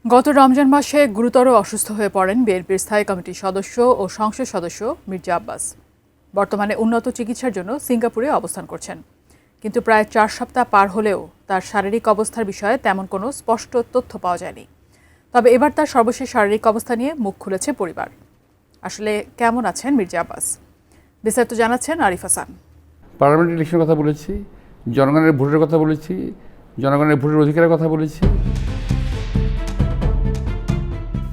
গত রমজান মাসে গুরুতর অসুস্থ হয়ে পড়েন বিএনপির স্থায়ী কমিটির সদস্য ও সংসদ সদস্য মির্জা আব্বাস। বর্তমানে উন্নত চিকিৎসার জন্য সিঙ্গাপুরে অবস্থান করছেন, কিন্তু প্রায় 4 সপ্তাহ পার হলেও তার শারীরিক অবস্থার বিষয়ে তেমন কোনো স্পষ্ট তথ্য পাওয়া যায়নি। তবে এবার তার সর্বশেষ শারীরিক অবস্থা নিয়ে মুখ খুলেছে পরিবার। আসলে কেমন আছেন মির্জা আব্বাস, বিস্তারিত জানাচ্ছেন আরিফ হাসান। পার্লামেন্ট ইলেকশনের কথা বলেছি, জনগণের ভোটের কথা বলেছি, জনগণের ভোটের অধিকারের কথা বলেছি।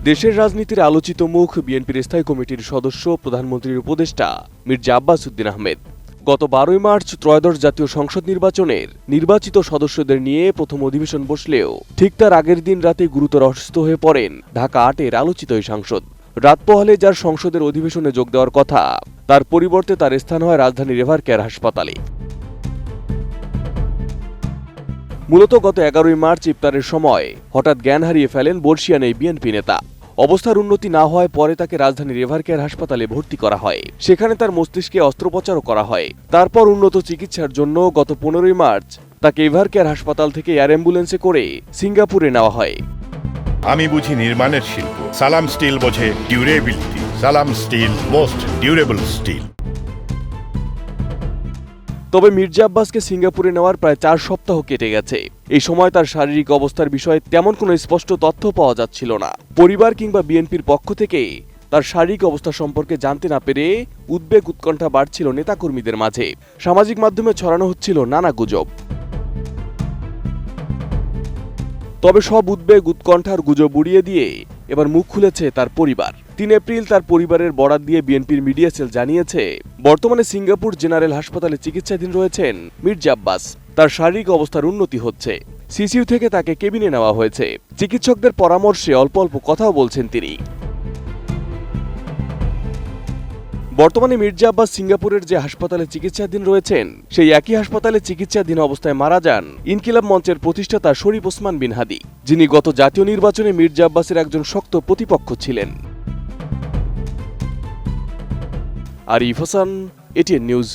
দেশের রাজনীতির আলোচিত মুখ বিএনপির স্থায়ী কমিটির সদস্য প্রধানমন্ত্রীর উপদেষ্টা মির্জা আব্বাস উদ্দিন আহমেদ গত 12 মার্চ ত্রয়োদশ জাতীয় সংসদ নির্বাচনের নির্বাচিত সদস্যদের নিয়ে প্রথম অধিবেশন বসলেও ঠিক তার আগের দিন রাতে গুরুতর অসুস্থ হয়ে পড়েন ঢাকা 8-এর আলোচিত এই সাংসদ। রাত পোহালে যার সংসদের অধিবেশনে যোগ দেওয়ার কথা, তার পরিবর্তে তার স্থান হয় রাজধানীর এভারকেয়ার হাসপাতালে। মূলত গত 11 মার্চ ইফতারের সময় হঠাৎ জ্ঞান হারিয়ে ফেলেন বর্ষিয়ান এই বিএনপি নেতা। অবস্থার উন্নতি না হওয়ায় পরে তাকে রাজধানীর এভারকেয়ার হাসপাতালে ভর্তি করা হয়। সেখানে তার মস্তিষ্কে অস্ত্রোপচারও করা হয়। তারপর উন্নত চিকিৎসার জন্য গত 15 মার্চ তাকে এভারকেয়ার হাসপাতাল থেকে এয়ার অ্যাম্বুলেন্সে করে সিঙ্গাপুরে নেওয়া হয়। আমি বুঝি নির্মাণের শিল্প, সালাম স্টিল বোঝে ডিউরেবিলিটি। সালাম স্টিল, মোস্ট ডিউরেবল স্টিল। তবে মির্জা আব্বাসকে সিঙ্গাপুরে নেওয়ার প্রায় 4 সপ্তাহ কেটে গেছে। এই সময় তার শারীরিক অবস্থার বিষয়ে তেমন কোনো স্পষ্ট তথ্য পাওয়া যাচ্ছিল না। পরিবার কিংবা বিএনপির পক্ষ থেকে তার শারীরিক অবস্থা সম্পর্কে জানতে না পেরে উদ্বেগ উৎকণ্ঠা বাড়ছিল নেতাকর্মীদের মাঝে। সামাজিক মাধ্যমে ছড়ানো হচ্ছিল নানা গুজব। তবে সব উদ্বেগ উৎকণ্ঠার গুজব উড়িয়ে দিয়ে এবার মুখ খুলেছে তার পরিবার। 3 এপ্রিল তার পরিবারের বরাত দিয়ে বিএনপির মিডিয়া সেল জানিয়েছে, বর্তমানে সিঙ্গাপুর জেনারেল হাসপাতালে চিকিৎসাধীন রয়েছেন মির্জা আব্বাস। তার শারীরিক অবস্থার উন্নতি হচ্ছে। সিসিইউ থেকে তাকে কেবিনে নেওয়া হয়েছে। চিকিৎসকদের পরামর্শে অল্প অল্প কথাও বলছেন তিনি। বর্তমানে মির্জা আব্বাস সিঙ্গাপুরের যে হাসপাতালে চিকিৎসাধীন রয়েছেন, সেই একই হাসপাতালে চিকিৎসাধীন অবস্থায় মারা যান ইনকিলাব মঞ্চের প্রতিষ্ঠাতা শরীফ ওসমান বিন হাদি, যিনি গত জাতীয় নির্বাচনে মির্জা আব্বাসের একজন শক্ত প্রতিপক্ষ ছিলেন। Arif Hasan, ATN news.